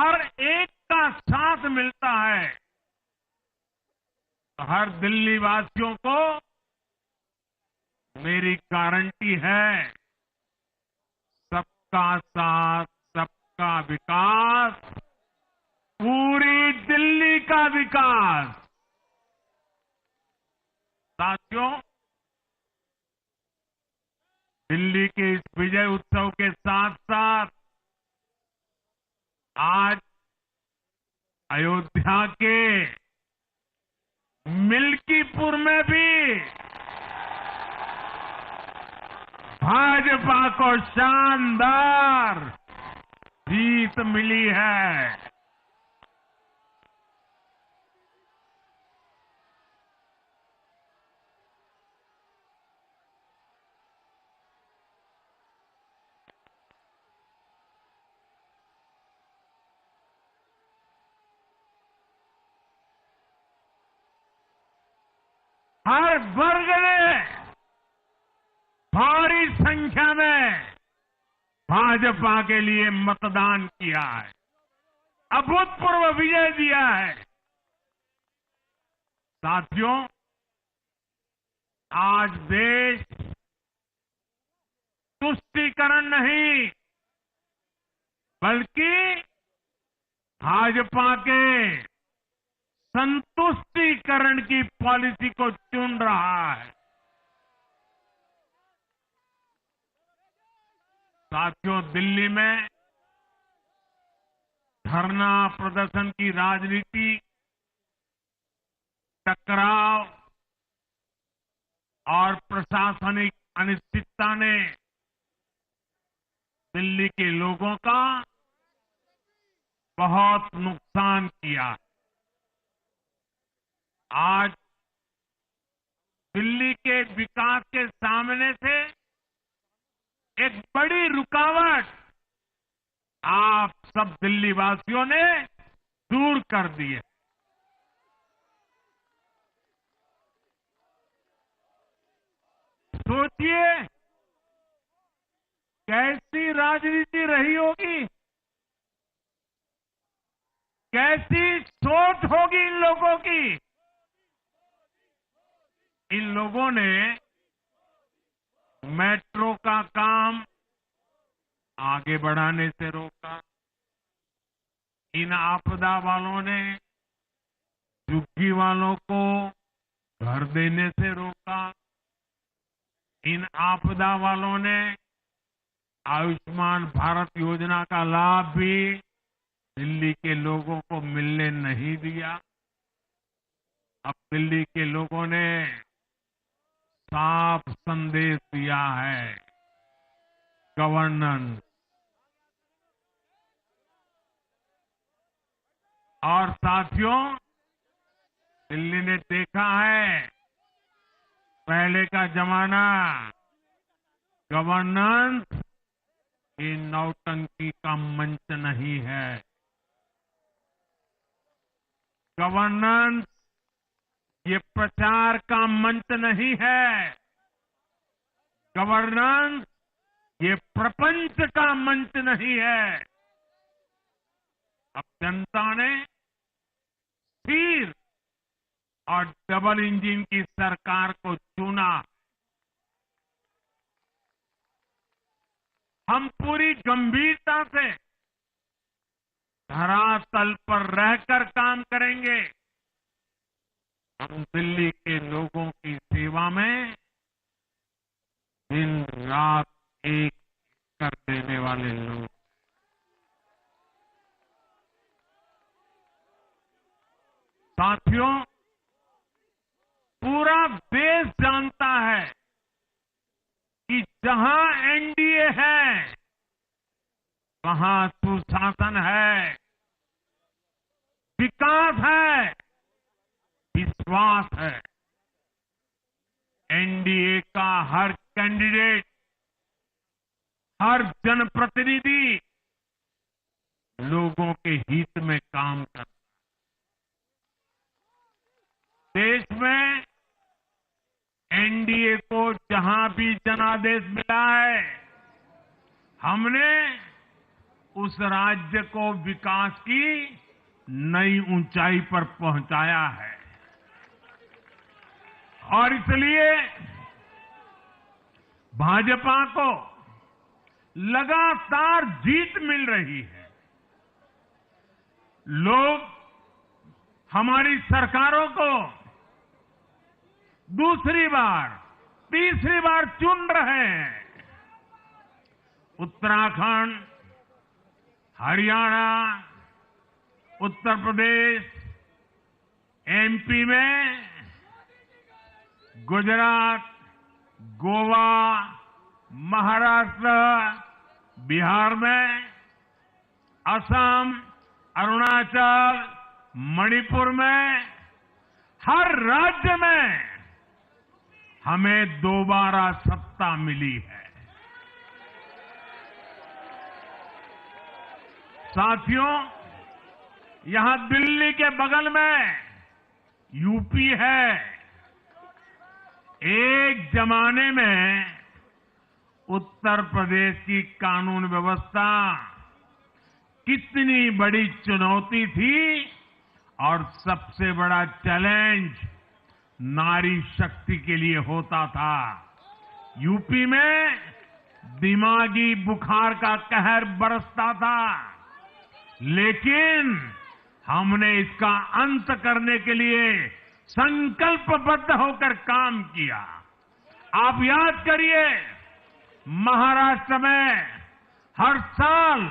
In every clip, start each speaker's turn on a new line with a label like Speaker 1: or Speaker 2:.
Speaker 1: हर एक का साथ मिलता है तो हर दिल्ली वासियों को मेरी गारंटी है, सबका साथ, सबका विकास, पूरी दिल्ली का विकास। साथियों, दिल्ली के इस विजय उत्सव के साथ साथ आज अयोध्या के मिल्कीपुर में भी भाजपा को शानदार जीत मिली है। हर वर्ग ने भारी संख्या में भाजपा के लिए मतदान किया है, अभूतपूर्व विजय दिया है। साथियों, आज देश तुष्टीकरण नहीं बल्कि भाजपा के संतुष्टीकरण की पॉलिसी को चुन रहा है। साथियों, दिल्ली में धरना प्रदर्शन की राजनीति, टकराव और प्रशासनिक अनिश्चितता ने दिल्ली के लोगों का बहुत नुकसान किया। आज दिल्ली के विकास के सामने से एक बड़ी रुकावट आप सब दिल्ली वासियों ने दूर कर दी है। सोचिए कैसी राजनीति रही होगी, कैसी सोच होगी इन लोगों की। इन लोगों ने मेट्रो का काम आगे बढ़ाने से रोका, इन आपदा वालों ने झुग्गी वालों को घर देने से रोका, इन आपदा वालों ने आयुष्मान भारत योजना का लाभ भी दिल्ली के लोगों को मिलने नहीं दिया। अब दिल्ली के लोगों ने साफ संदेश दिया है, गवर्नेंस। और साथियों, दिल्ली ने देखा है पहले का जमाना, गवर्नेंस ये नौटंकी का मंच नहीं है। गवर्नेंस ये प्रचार का मंच नहीं है। गवर्नेंस ये प्रपंच का मंच नहीं है। अब जनता ने स्थिर और डबल इंजन की सरकार को चुना। हम पूरी गंभीरता से धरातल पर रहकर काम करेंगे। हम दिल्ली के लोगों की सेवा में दिन रात एक कर देने वाले लोग। साथियों, पूरा देश जानता है कि जहां एनडीए है वहां सुशासन है, विकास है, विश्वास है। एनडीए का हर कैंडिडेट, हर जनप्रतिनिधि लोगों के हित में काम करता है। देश में एनडीए को जहां भी जनादेश मिला है, हमने उस राज्य को विकास की नई ऊंचाई पर पहुंचाया है। और इसलिए भाजपा को लगातार जीत मिल रही है। लोग हमारी सरकारों को दूसरी बार, तीसरी बार चुन रहे हैं। उत्तराखंड, हरियाणा, उत्तर प्रदेश, एमपी में, गुजरात, गोवा, महाराष्ट्र, बिहार में, असम, अरुणाचल, मणिपुर में, हर राज्य में हमें दोबारा सत्ता मिली है। साथियों, यहां दिल्ली के बगल में यूपी है। एक जमाने में उत्तर प्रदेश की कानून व्यवस्था कितनी बड़ी चुनौती थी और सबसे बड़ा चैलेंज नारी शक्ति के लिए होता था। यूपी में दिमागी बुखार का कहर बरसता था, लेकिन हमने इसका अंत करने के लिए संकल्पबद्ध होकर काम किया। आप याद करिए, महाराष्ट्र में हर साल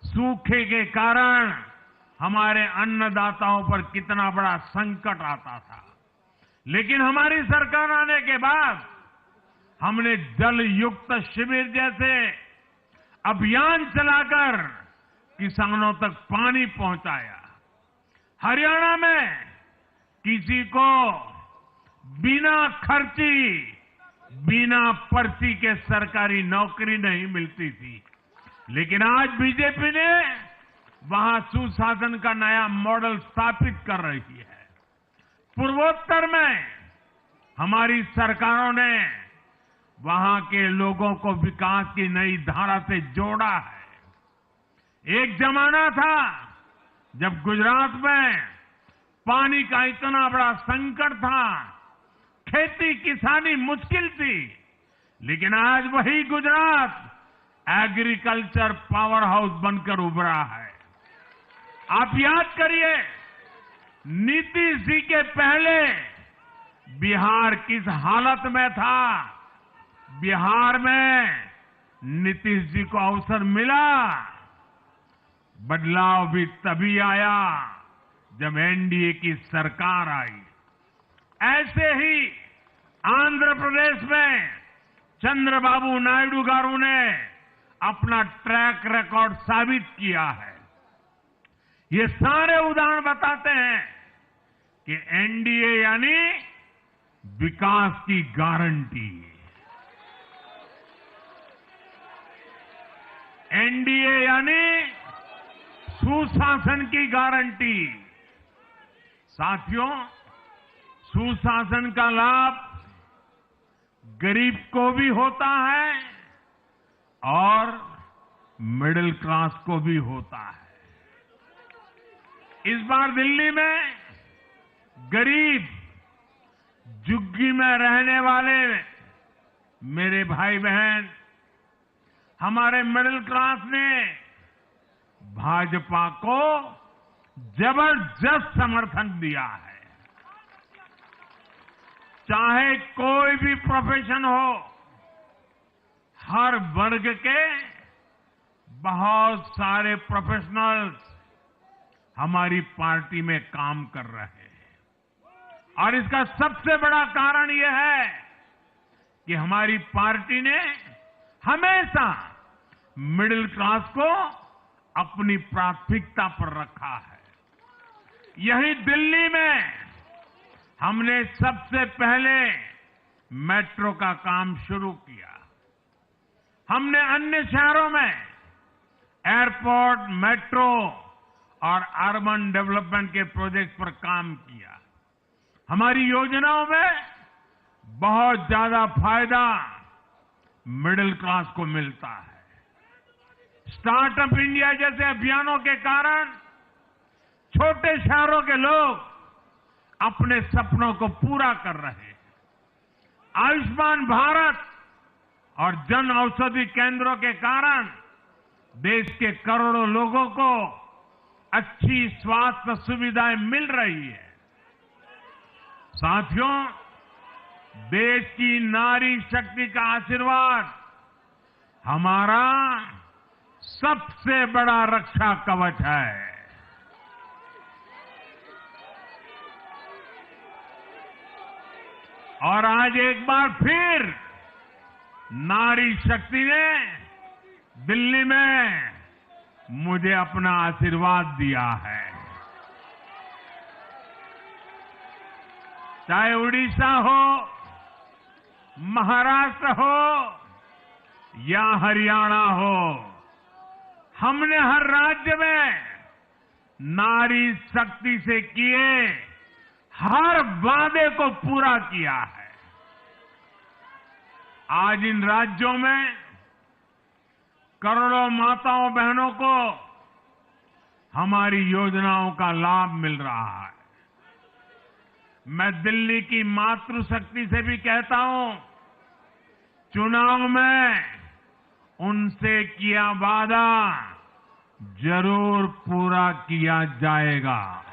Speaker 1: सूखे के कारण हमारे अन्नदाताओं पर कितना बड़ा संकट आता था, लेकिन हमारी सरकार आने के बाद हमने जल युक्त शिविर जैसे अभियान चलाकर किसानों तक पानी पहुंचाया। हरियाणा में किसी को बिना खर्ची, बिना पर्ची के सरकारी नौकरी नहीं मिलती थी, लेकिन आज बीजेपी ने वहां सुशासन का नया मॉडल स्थापित कर रही है। पूर्वोत्तर में हमारी सरकारों ने वहां के लोगों को विकास की नई धारा से जोड़ा है। एक जमाना था जब गुजरात में पानी का इतना बड़ा संकट था, खेती किसानी मुश्किल थी, लेकिन आज वही गुजरात एग्रीकल्चर पावर हाउस बनकर उभरा है। आप याद करिए, नीतीश जी के पहले बिहार किस हालत में था। बिहार में नीतीश जी को अवसर मिला। बदलाव भी तभी आया जब एनडीए की सरकार आई। ऐसे ही आंध्र प्रदेश में चंद्रबाबू नायडू गारू ने अपना ट्रैक रिकॉर्ड साबित किया है। ये सारे उदाहरण बताते हैं कि एनडीए यानी विकास की गारंटी। एनडीए यानी सुशासन की गारंटी। साथियों, सुशासन का लाभ गरीब को भी होता है और मिडिल क्लास को भी होता है। इस बार दिल्ली में गरीब, झुग्गी में रहने वाले मेरे भाई बहन, हमारे मिडिल क्लास ने भाजपा को जबरदस्त समर्थन दिया है। चाहे कोई भी प्रोफेशन हो, हर वर्ग के बहुत सारे प्रोफेशनल्स हमारी पार्टी में काम कर रहे हैं। और इसका सबसे बड़ा कारण यह है कि हमारी पार्टी ने हमेशा मिडिल क्लास को अपनी प्राथमिकता पर रखा है। यही दिल्ली में हमने सबसे पहले मेट्रो का काम शुरू किया। हमने अन्य शहरों में एयरपोर्ट, मेट्रो और अर्बन डेवलपमेंट के प्रोजेक्ट पर काम किया। हमारी योजनाओं में बहुत ज्यादा फायदा मिडिल क्लास को मिलता है। स्टार्टअप इंडिया जैसे अभियानों के कारण छोटे शहरों के लोग अपने सपनों को पूरा कर रहे हैं। आयुष्मान भारत और जन औषधि केंद्रों के कारण देश के करोड़ों लोगों को अच्छी स्वास्थ्य सुविधाएं मिल रही है। साथियों, देश की नारी शक्ति का आशीर्वाद हमारा सबसे बड़ा रक्षा कवच है। और आज एक बार फिर नारी शक्ति ने दिल्ली में मुझे अपना आशीर्वाद दिया है। चाहे उड़ीसा हो, महाराष्ट्र हो या हरियाणा हो, हमने हर राज्य में नारी शक्ति से किए हर वादे को पूरा किया है। आज इन राज्यों में करोड़ों माताओं बहनों को हमारी योजनाओं का लाभ मिल रहा है। मैं दिल्ली की मातृशक्ति से भी कहता हूं, चुनाव में उनसे किया वादा जरूर पूरा किया जाएगा।